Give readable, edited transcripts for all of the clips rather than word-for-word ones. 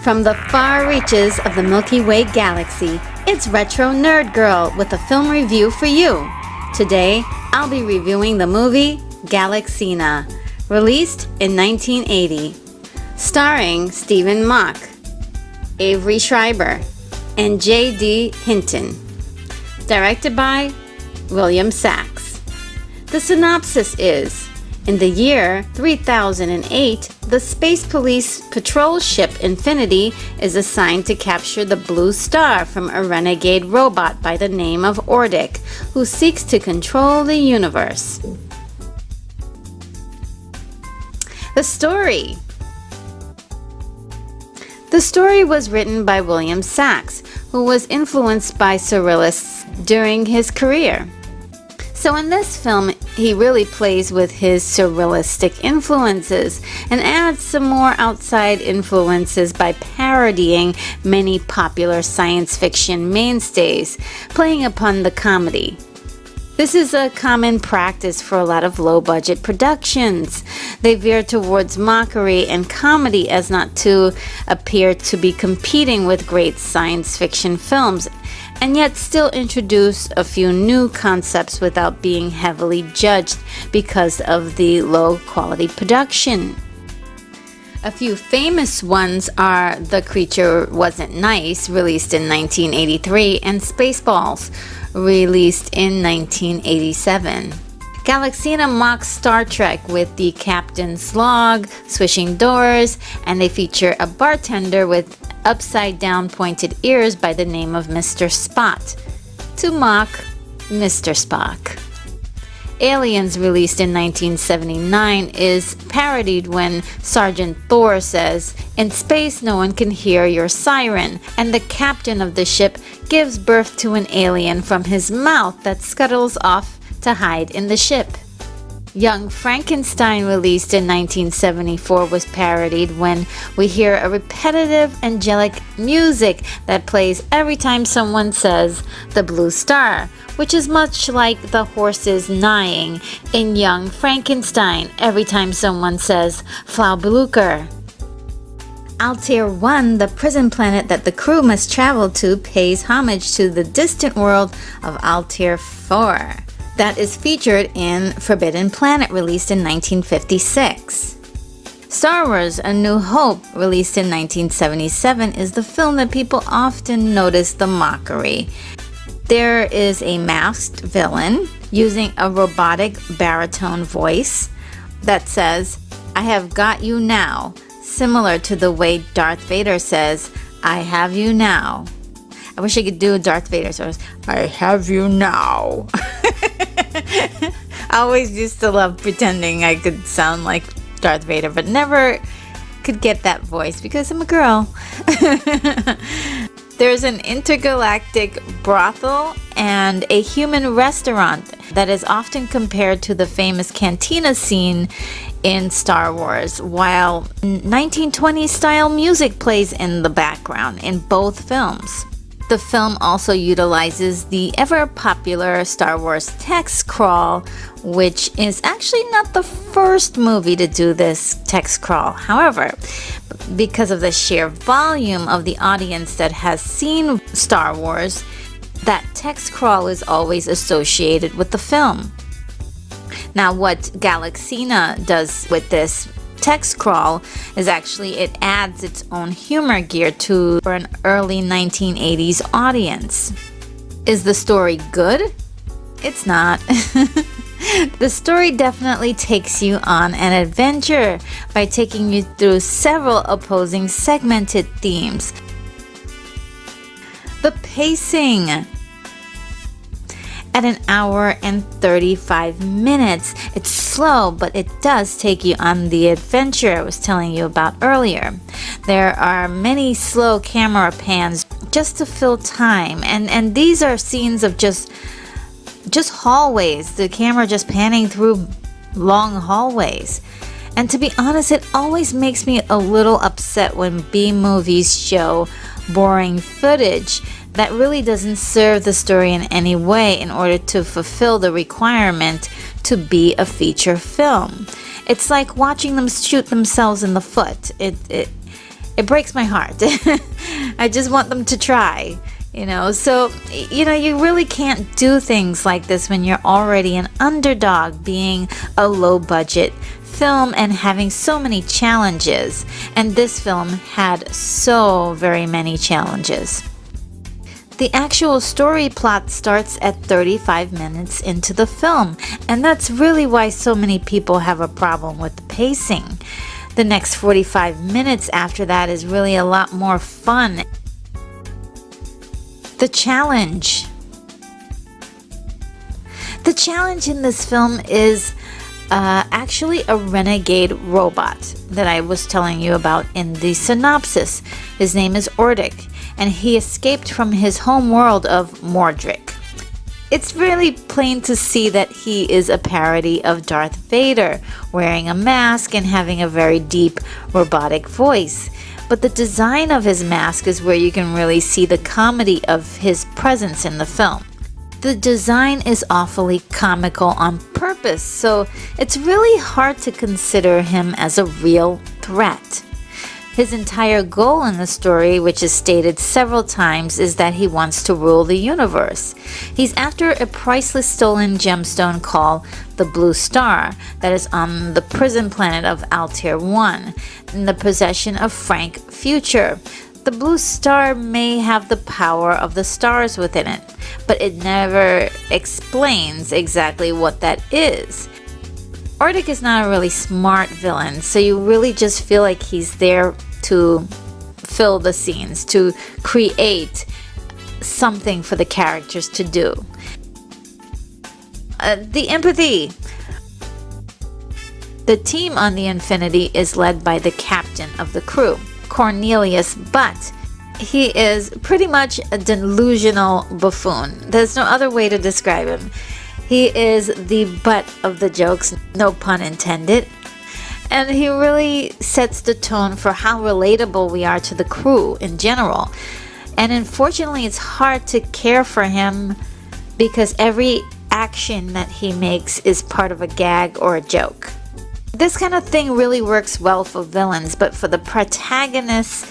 From the far reaches of the Milky Way galaxy, it's Retro Nerd Girl with a film review for you. Today, I'll be reviewing the movie Galaxina, released in 1980, starring Stephen Mock, Avery Schreiber, and J.D. Hinton. Directed by William Sachs. The synopsis is: in the year 3008, the Space Police patrol ship Infinity is assigned to capture the Blue Star from a renegade robot by the name of Ordic, who seeks to control the universe. The story. The story was written by William Sachs, who was influenced by surrealists during his career. So in this film, he really plays with his surrealistic influences and adds some more outside influences by parodying many popular science fiction mainstays, playing upon the comedy. This is a common practice for a lot of low-budget productions. They veer towards mockery and comedy as not to appear to be competing with great science fiction films, and yet still introduce a few new concepts without being heavily judged because of the low-quality production. A few famous ones are The Creature Wasn't Nice, released in 1983, and Spaceballs, released in 1987. Galaxina mocks Star Trek with the captain's log, swishing doors, and they feature a bartender with upside-down pointed ears by the name of Mr. Spot, to mock Mr. Spock. Aliens, released in 1979, is parodied when Sergeant Thor says, "In space no one can hear your siren," and the captain of the ship gives birth to an alien from his mouth that scuttles off to hide in the ship. Young Frankenstein, released in 1974, was parodied when we hear a repetitive angelic music that plays every time someone says the Blue Star, which is much like the horses neighing in Young Frankenstein every time someone says Frau Blucher. Altair 1, the prison planet that the crew must travel to, pays homage to the distant world of Altair 4. That is featured in Forbidden Planet, released in 1956. Star Wars: A New Hope, released in 1977, is the film that people often notice the mockery. There is a masked villain using a robotic baritone voice that says, "I have got you now," similar to the way Darth Vader says, "I have you now." I wish I could do a Darth Vader, so "I have you now." I always used to love pretending I could sound like Darth Vader, but never could get that voice because I'm a girl. There's an intergalactic brothel and a human restaurant that is often compared to the famous cantina scene in Star Wars, while 1920s style music plays in the background in both films. The film also utilizes the ever-popular Star Wars text crawl, which is actually not the first movie to do this text crawl. However, because of the sheer volume of the audience that has seen Star Wars, that text crawl is always associated with the film. Now, what Galaxina does with this text crawl is actually it adds its own humor gear to for an early 1980s audience. Is the story good? It's not. The story definitely takes you on an adventure by taking you through several opposing segmented themes. The pacing. At an hour and 35 minutes, it's slow, but it does take you on the adventure I was telling you about earlier. There are many slow camera pans just to fill time, and these are scenes of just hallways, the camera just panning through long hallways. And to be honest, it always makes me a little upset when B-movies show boring footage that really doesn't serve the story in any way in order to fulfill the requirement to be a feature film. It's like watching them shoot themselves in the foot. It it breaks my heart. I just want them to try, So, you really can't do things like this when you're already an underdog, being a low budget film and having so many challenges. And this film had so very many challenges. The actual story plot starts at 35 minutes into the film, and that's really why so many people have a problem with the pacing. The next 45 minutes after that is really a lot more fun. The challenge. The challenge in this film is actually a renegade robot that I was telling you about in the synopsis. His name is Ordic, and he escaped from his home world of Mordric. It's really plain to see that he is a parody of Darth Vader, wearing a mask and having a very deep robotic voice. But the design of his mask is where you can really see the comedy of his presence in the film. The design is awfully comical on purpose, so it's really hard to consider him as a real threat. His entire goal in the story, which is stated several times, is that he wants to rule the universe. He's after a priceless stolen gemstone called the Blue Star that is on the prison planet of Altair 1 in the possession of Frank Future. The Blue Star may have the power of the stars within it, but it never explains exactly what that is. Ordic is not a really smart villain, so you really just feel like he's there to fill the scenes, to create something for the characters to do. The empathy. The team on the Infinity is led by the captain of the crew, Cornelius, but he is pretty much a delusional buffoon. There's no other way to describe him. He is the butt of the jokes, no pun intended. And he really sets the tone for how relatable we are to the crew in general. And unfortunately, it's hard to care for him because every action that he makes is part of a gag or a joke. This kind of thing really works well for villains, but for the protagonists,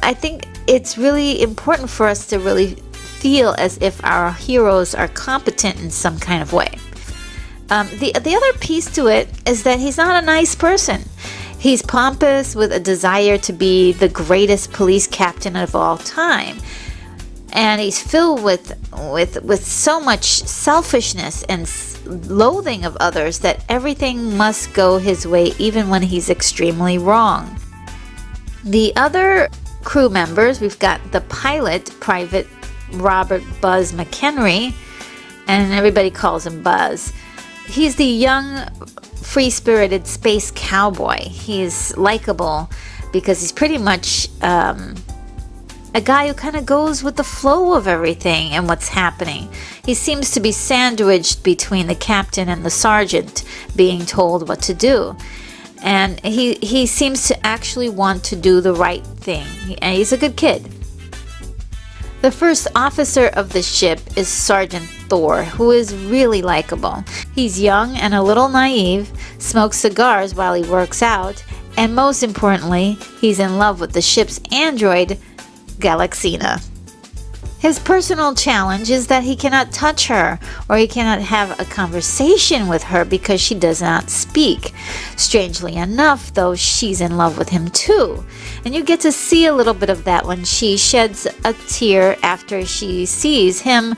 I think it's really important for us to really feel as if our heroes are competent in some kind of way. The other piece to it is that he's not a nice person. He's pompous with a desire to be the greatest police captain of all time. And he's filled with so much selfishness and loathing of others that everything must go his way even when he's extremely wrong. The other crew members, we've got the pilot, Private Robert Buzz McHenry, and everybody calls him Buzz. He's the young, free-spirited space cowboy. He's likable because he's pretty much a guy who kind of goes with the flow of everything and what's happening. He seems to be sandwiched between the captain and the sergeant, being told what to do. And he seems to actually want to do the right thing. And he's a good kid. The first officer of the ship is Sergeant Thor, who is really likable. He's young and a little naive, smokes cigars while he works out, and most importantly, he's in love with the ship's android, Galaxina. His personal challenge is that he cannot touch her or he cannot have a conversation with her because she does not speak. Strangely enough, though, she's in love with him too. And you get to see a little bit of that when she sheds a tear after she sees him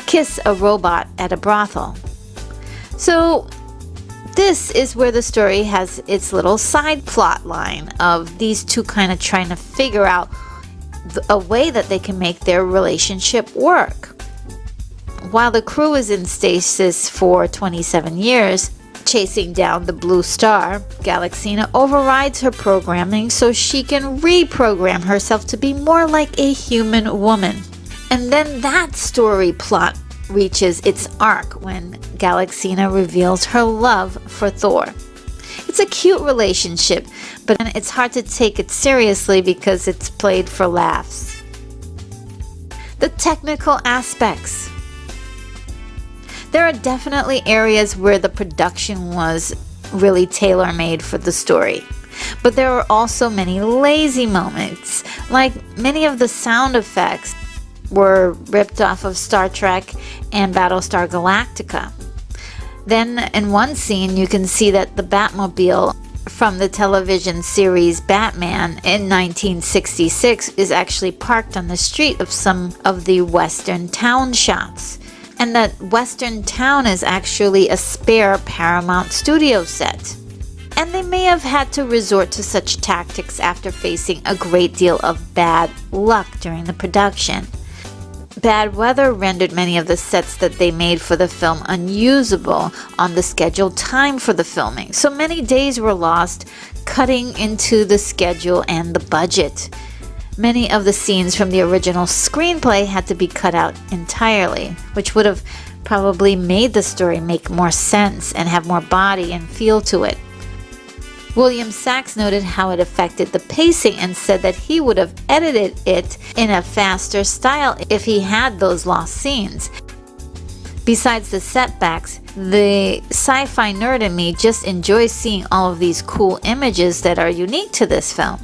kiss a robot at a brothel. So this is where the story has its little side plot line of these two kind of trying to figure out a way that they can make their relationship work. While the crew is in stasis for 27 years, chasing down the Blue Star, Galaxina overrides her programming so she can reprogram herself to be more like a human woman. And then that story plot reaches its arc when Galaxina reveals her love for Thor. It's a cute relationship, but it's hard to take it seriously because it's played for laughs. The technical aspects. There are definitely areas where the production was really tailor-made for the story. But there were also many lazy moments, like many of the sound effects were ripped off of Star Trek and Battlestar Galactica. Then in one scene you can see that the Batmobile from the television series Batman in 1966 is actually parked on the street of some of the Western Town shots. And that Western Town is actually a spare Paramount studio set. And they may have had to resort to such tactics after facing a great deal of bad luck during the production. Bad weather rendered many of the sets that they made for the film unusable on the scheduled time for the filming, so many days were lost cutting into the schedule and the budget. Many of the scenes from the original screenplay had to be cut out entirely, which would have probably made the story make more sense and have more body and feel to it. William Sachs noted how it affected the pacing and said that he would have edited it in a faster style if he had those lost scenes. Besides the setbacks, the sci-fi nerd in me just enjoys seeing all of these cool images that are unique to this film.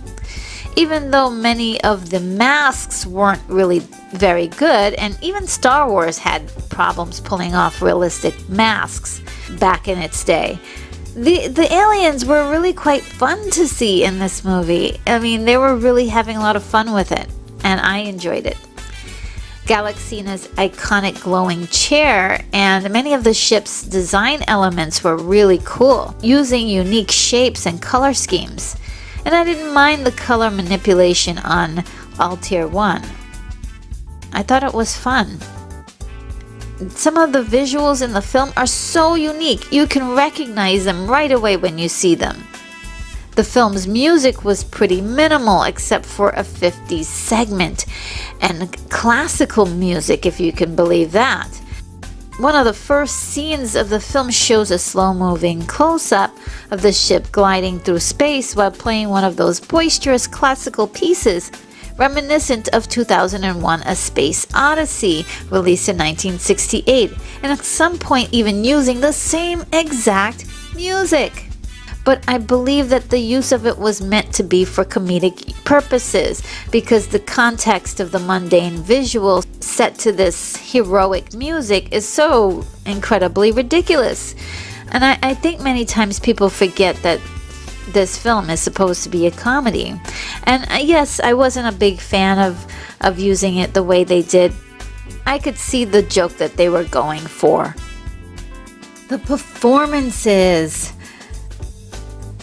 Even though many of the masks weren't really very good, and even Star Wars had problems pulling off realistic masks back in its day, the aliens were really quite fun to see in this movie. I mean, they were really having a lot of fun with it, and I enjoyed it. Galaxina's iconic glowing chair and many of the ship's design elements were really cool, using unique shapes and color schemes. And I didn't mind the color manipulation on Altair 1. I thought it was fun. Some of the visuals in the film are so unique, you can recognize them right away when you see them. The film's music was pretty minimal except for a 50s segment and classical music, if you can believe that. One of the first scenes of the film shows a slow-moving close-up of the ship gliding through space while playing one of those boisterous classical pieces reminiscent of 2001: A Space Odyssey, released in 1968, and at some point even using the same exact music. But I believe that the use of it was meant to be for comedic purposes, because the context of the mundane visuals set to this heroic music is so incredibly ridiculous. And I think many times people forget that this film is supposed to be a comedy. And yes, I wasn't a big fan of using it the way they did. I could see the joke that they were going for. The performances.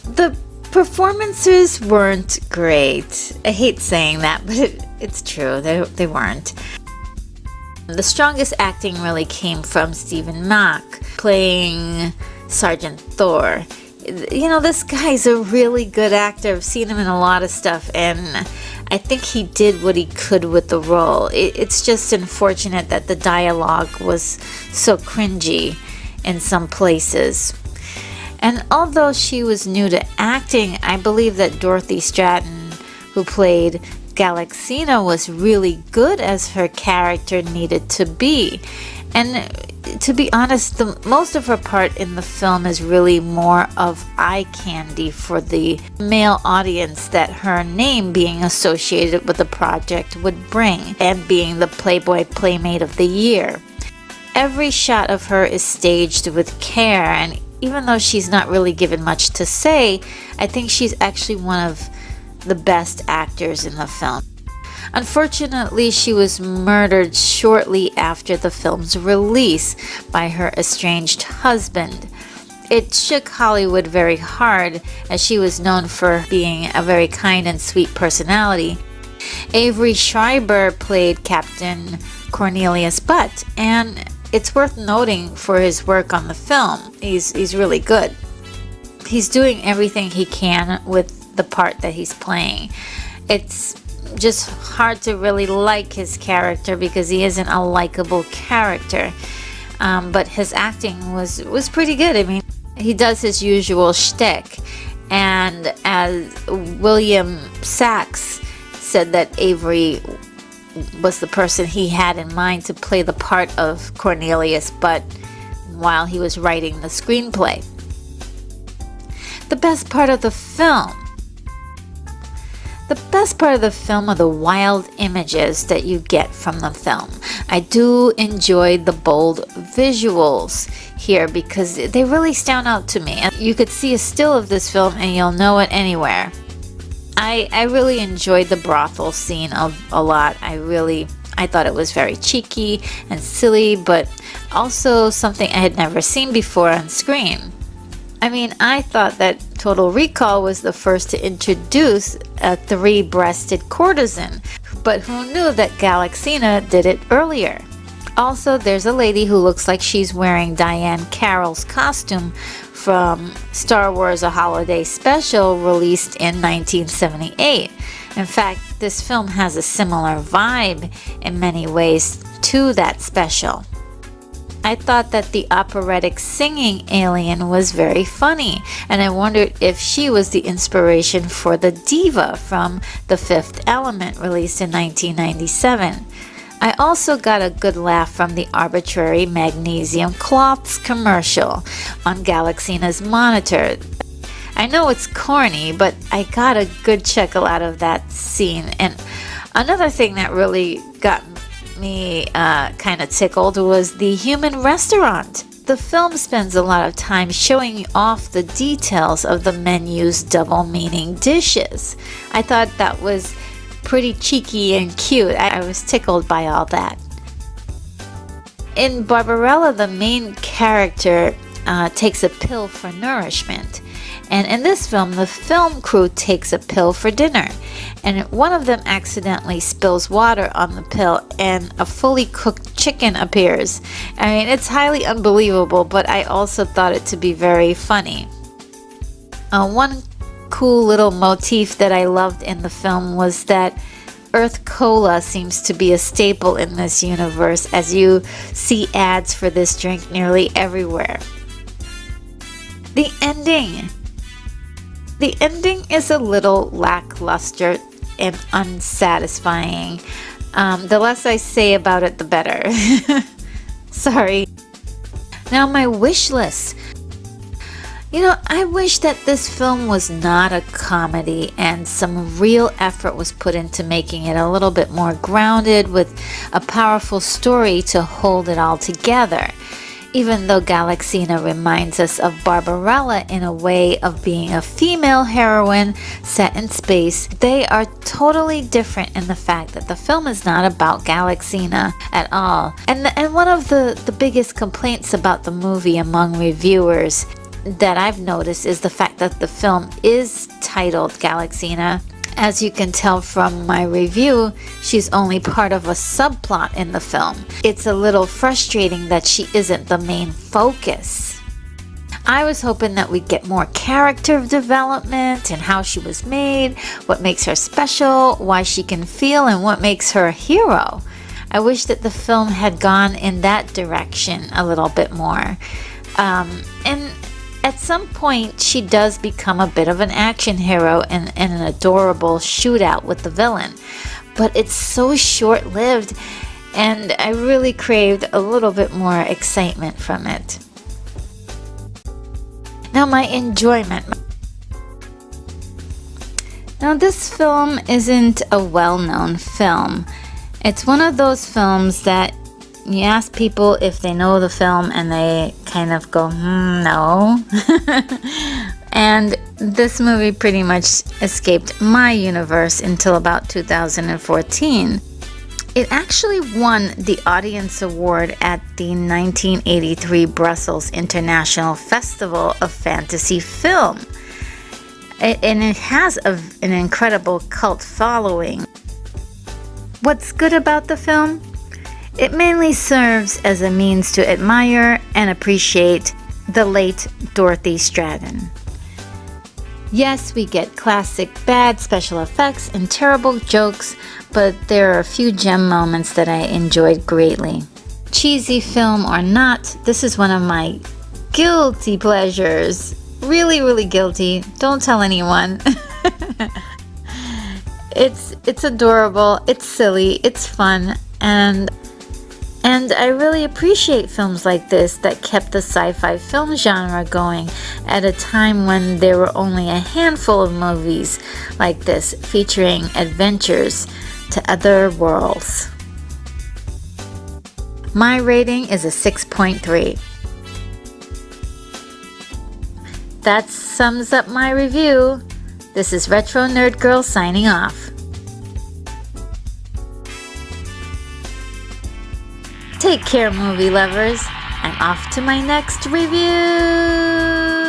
The performances weren't great. I hate saying that, but it's true. They weren't. The strongest acting really came from Stephen Mack, playing Sergeant Thor. You know, this guy's a really good actor. I've seen him in a lot of stuff, and I think he did what he could with the role. It's just unfortunate that the dialogue was so cringy in some places. And although she was new to acting, I believe that Dorothy Stratton, who played Galaxina, was really good as her character needed to be. And to be honest, most of her part in the film is really more of eye candy for the male audience that her name being associated with the project would bring, and being the Playboy Playmate of the Year. Every shot of her is staged with care, and even though she's not really given much to say, I think she's actually one of the best actors in the film. Unfortunately, she was murdered shortly after the film's release by her estranged husband. It shook Hollywood very hard, as she was known for being a very kind and sweet personality. Avery Schreiber played Captain Cornelius Butt, and it's worth noting for his work on the film. He's really good. He's doing everything he can with the part that he's playing. It's just hard to really like his character because he isn't a likable character. But his acting was pretty good. I mean, he does his usual shtick. And as William Sachs said, that Avery was the person he had in mind to play the part of Cornelius Butt while he was writing the screenplay. The best part of the film The best part of the film are the wild images that you get from the film. I do enjoy the bold visuals here because they really stand out to me. And you could see a still of this film and you'll know it anywhere. I really enjoyed the brothel scene a lot. I thought it was very cheeky and silly, but also something I had never seen before on screen. I mean, I thought that Total Recall was the first to introduce a three-breasted courtesan, but who knew that Galaxina did it earlier? Also, there's a lady who looks like she's wearing Diane Carroll's costume from Star Wars: A Holiday Special released in 1978. In fact, this film has a similar vibe in many ways to that special. I thought that the operatic singing alien was very funny, and I wondered if she was the inspiration for the diva from The Fifth Element, released in 1997. I also got a good laugh from the arbitrary magnesium cloths commercial on Galaxina's monitor. I know it's corny, but I got a good chuckle out of that scene. And another thing that really got me kind of tickled was the human restaurant. The film spends a lot of time showing off the details of the menu's double-meaning dishes. I thought that was pretty cheeky and cute. I was tickled by all that. In Barbarella, the main character takes a pill for nourishment. And in this film, the film crew takes a pill for dinner. And one of them accidentally spills water on the pill and a fully cooked chicken appears. I mean, it's highly unbelievable, but I also thought it to be very funny. One cool little motif that I loved in the film was that Earth Cola seems to be a staple in this universe, as you see ads for this drink nearly everywhere. The ending. The ending is a little lackluster and unsatisfying. The less I say about it, the better. Sorry. Now, my wish list. You know, I wish that this film was not a comedy and some real effort was put into making it a little bit more grounded with a powerful story to hold it all together. Even though Galaxina reminds us of Barbarella in a way of being a female heroine set in space, they are totally different in the fact that the film is not about Galaxina at all. And one of the biggest complaints about the movie among reviewers that I've noticed is the fact that the film is titled Galaxina. As you can tell from my review, she's only part of a subplot in the film. It's a little frustrating that she isn't the main focus. I was hoping that we'd get more character development and how she was made, what makes her special, why she can feel, and what makes her a hero. I wish that the film had gone in that direction a little bit more. And at some point, she does become a bit of an action hero in an adorable shootout with the villain. But it's so short-lived, and I really craved a little bit more excitement from it. Now, my enjoyment. Now, this film isn't a well-known film. It's one of those films that you ask people if they know the film and they kind of go, no. And this movie pretty much escaped my universe until about 2014. It actually won the Audience Award at the 1983 Brussels International Festival of Fantasy Film. And it has an incredible cult following. What's good about the film? It mainly serves as a means to admire and appreciate the late Dorothy Stratton. Yes, we get classic bad special effects and terrible jokes, but there are a few gem moments that I enjoyed greatly. Cheesy film or not, this is one of my guilty pleasures. Really, really guilty. Don't tell anyone. It's adorable, it's silly, it's fun, and And I really appreciate films like this that kept the sci-fi film genre going at a time when there were only a handful of movies like this featuring adventures to other worlds. My rating is a 6.3. That sums up my review. This is Retro Nerd Girl signing off. Take care, movie lovers. I'm off to my next review.